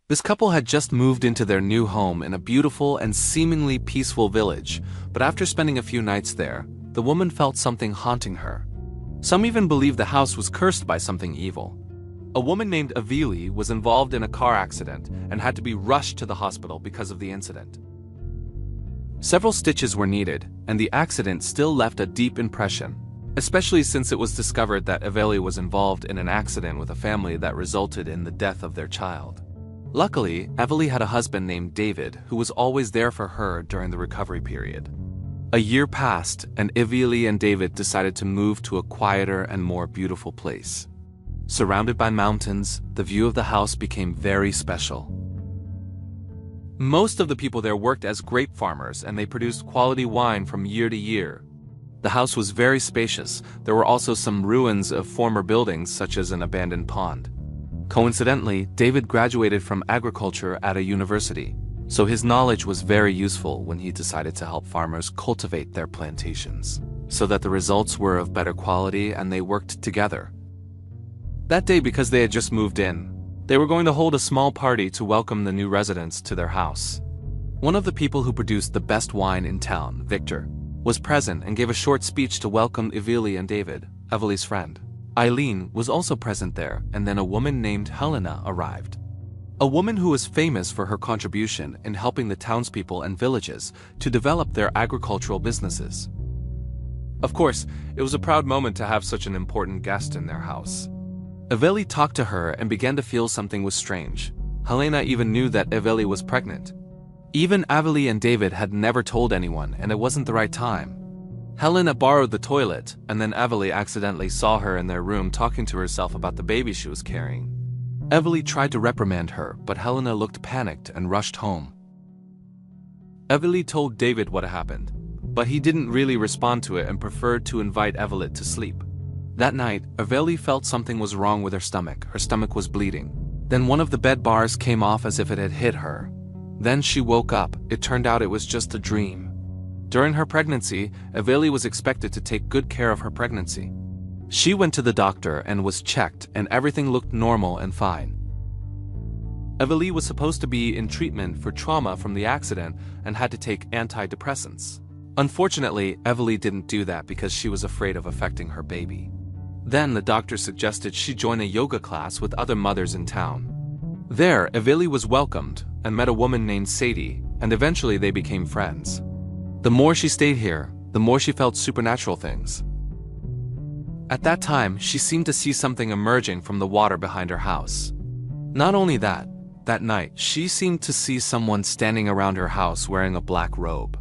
This couple had just moved into their new home in a beautiful and seemingly peaceful village, but after spending a few nights there, the woman felt something haunting her. Some even believed the house was cursed by something evil. A woman named Avili was involved in a car accident and had to be rushed to the hospital because of the incident. Several stitches were needed, and the accident still left a deep impression, especially since it was discovered that Avili was involved in an accident with a family that resulted in the death of their child. Luckily, Avili had a husband named David who was always there for her during the recovery period. A year passed, and Avili and David decided to move to a quieter and more beautiful place. Surrounded by mountains, the view of the house became very special. Most of the people there worked as grape farmers, and they produced quality wine from year to year. The house was very spacious. There were also some ruins of former buildings, such as an abandoned pond. Coincidentally, David graduated from agriculture at a university, so his knowledge was very useful when he decided to help farmers cultivate their plantations, so that the results were of better quality and they worked together. That day, because they had just moved in, they were going to hold a small party to welcome the new residents to their house. One of the people who produced the best wine in town, Victor, was present and gave a short speech to welcome Avili and David, Avili's friend. Eileen was also present there, and then a woman named Helena arrived. A woman who was famous for her contribution in helping the townspeople and villages to develop their agricultural businesses. Of course, it was a proud moment to have such an important guest in their house. Avili talked to her and began to feel something was strange. Helena even knew that Avili was pregnant. Even Avili and David had never told anyone, and it wasn't the right time. Helena borrowed the toilet, and then Avili accidentally saw her in their room talking to herself about the baby she was carrying. Avili tried to reprimand her, but Helena looked panicked and rushed home. Avili told David what happened, but he didn't really respond to it and preferred to invite Avili to sleep. That night, Avili felt something was wrong with her stomach. Her stomach was bleeding. Then one of the bed bars came off as if it had hit her. Then she woke up. It turned out it was just a dream. During her pregnancy, Avili was expected to take good care of her pregnancy. She went to the doctor and was checked, and everything looked normal and fine. Avili was supposed to be in treatment for trauma from the accident and had to take antidepressants. Unfortunately, Avili didn't do that because she was afraid of affecting her baby. Then the doctor suggested she join a yoga class with other mothers in town. There, Avili was welcomed and met a woman named Sadie, and eventually they became friends. The more she stayed here, the more she felt supernatural things. At that time, she seemed to see something emerging from the water behind her house. Not only that, that night, she seemed to see someone standing around her house wearing a black robe.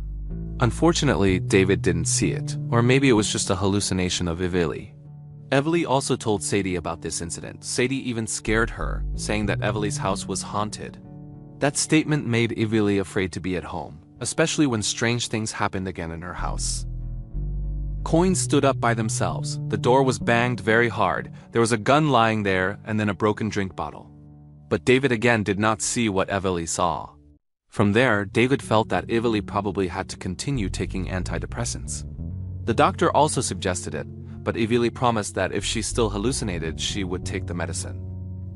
Unfortunately, David didn't see it, or maybe it was just a hallucination of Avili. Avili also told Sadie about this incident. Sadie even scared her, saying that Avili's house was haunted. That statement made Avili afraid to be at home, especially when strange things happened again in her house. Coins stood up by themselves, the door was banged very hard, there was a gun lying there, and then a broken drink bottle. But David again did not see what Avili saw. From there, David felt that Avili probably had to continue taking antidepressants. The doctor also suggested it, but Avili promised that if she still hallucinated, she would take the medicine.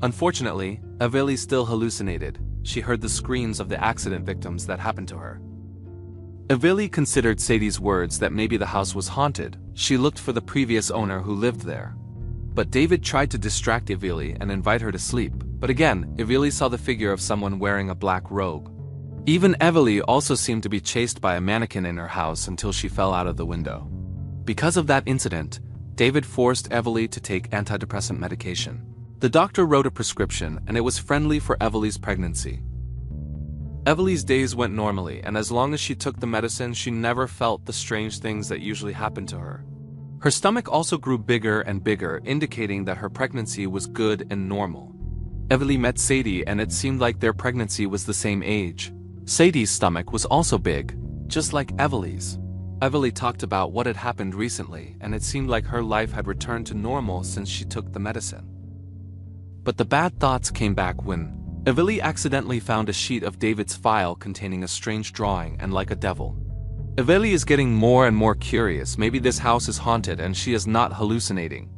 Unfortunately, Avili still hallucinated. She heard the screams of the accident victims that happened to her. Avili considered Sadie's words that maybe the house was haunted. She looked for the previous owner who lived there. But David tried to distract Avili and invite her to sleep. But again, Avili saw the figure of someone wearing a black robe. Even Avili also seemed to be chased by a mannequin in her house until she fell out of the window. Because of that incident, David forced Avili to take antidepressant medication. The doctor wrote a prescription, and it was friendly for Avili's pregnancy. Avili's days went normally, and as long as she took the medicine, she never felt the strange things that usually happened to her. Her stomach also grew bigger and bigger, indicating that her pregnancy was good and normal. Avili met Sadie, and it seemed like their pregnancy was the same age. Sadie's stomach was also big, just like Avili's. Avili talked about what had happened recently, and it seemed like her life had returned to normal since she took the medicine. But the bad thoughts came back when Avili accidentally found a sheet of David's file containing a strange drawing and like a devil. Avili is getting more and more curious. Maybe this house is haunted and she is not hallucinating.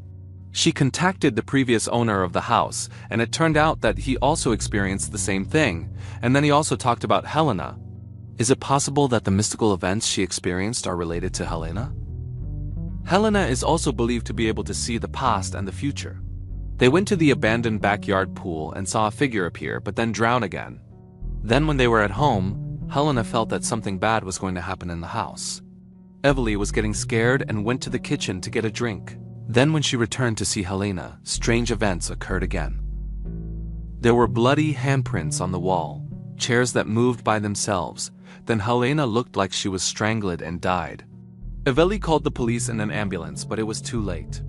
She contacted the previous owner of the house, and it turned out that he also experienced the same thing, and then he also talked about Helena. Is it possible that the mystical events she experienced are related to Helena? Helena is also believed to be able to see the past and the future. They went to the abandoned backyard pool and saw a figure appear but then drown again. Then when they were at home, Helena felt that something bad was going to happen in the house. Evely was getting scared and went to the kitchen to get a drink. Then when she returned to see Helena, strange events occurred again. There were bloody handprints on the wall, chairs that moved by themselves. Then Helena looked like she was strangled and died. Evely called the police and an ambulance, but it was too late.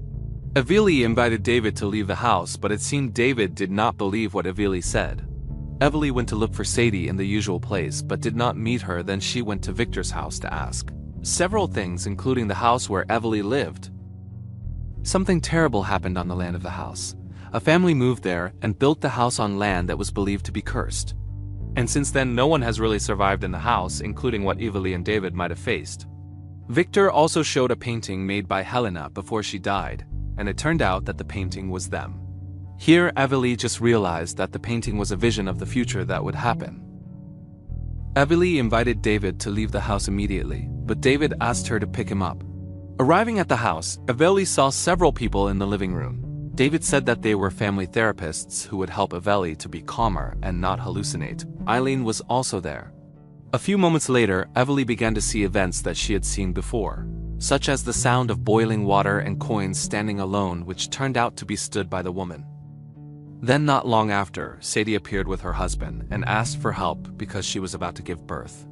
Evely invited David to leave the house, but it seemed David did not believe what Evely said. Evely went to look for Sadie in the usual place, but did not meet her. Then she went to Victor's house to ask several things, including the house where Evely lived. Something terrible happened on the land of the house. A family moved there and built the house on land that was believed to be cursed. And since then, no one has really survived in the house, including what Evely and David might have faced. Victor also showed a painting made by Helena before she died, and it turned out that the painting was them. Here, Evely just realized that the painting was a vision of the future that would happen. Evely invited David to leave the house immediately, but David asked her to pick him up. Arriving at the house, Evely saw several people in the living room. David said that they were family therapists who would help Evely to be calmer and not hallucinate. Eileen was also there. A few moments later, Evely began to see events that she had seen before, such as the sound of boiling water and coins standing alone, which turned out to be stood by the woman. Then not long after, Sadie appeared with her husband and asked for help because she was about to give birth.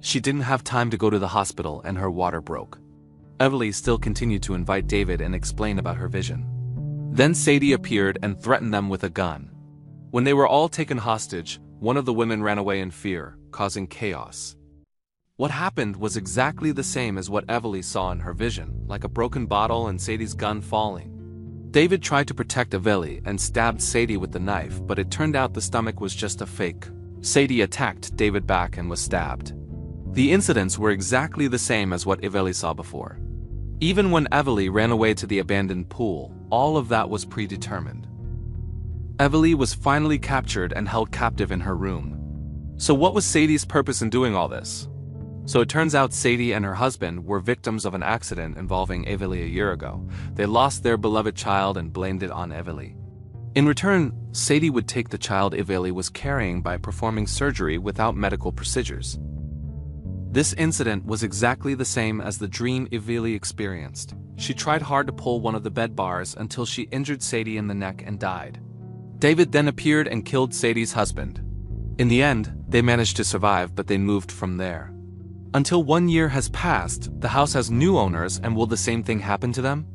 She didn't have time to go to the hospital and her water broke. Evely still continued to invite David and explain about her vision. Then Sadie appeared and threatened them with a gun. When they were all taken hostage, one of the women ran away in fear, causing chaos. What happened was exactly the same as what Evely saw in her vision, like a broken bottle and Sadie's gun falling. David tried to protect Evely and stabbed Sadie with the knife, but it turned out the stomach was just a fake. Sadie attacked David back and was stabbed. The incidents were exactly the same as what Evely saw before. Even when Evely ran away to the abandoned pool, all of that was predetermined. Evely was finally captured and held captive in her room. So what was Sadie's purpose in doing all this? So it turns out Sadie and her husband were victims of an accident involving Evely a year ago. They lost their beloved child and blamed it on Evely. In return, Sadie would take the child Evely was carrying by performing surgery without medical procedures. This incident was exactly the same as the dream Evely experienced. She tried hard to pull one of the bed bars until she injured Sadie in the neck and died. David then appeared and killed Sadie's husband. In the end, they managed to survive, but they moved from there. Until 1 year has passed, the house has new owners, and will the same thing happen to them?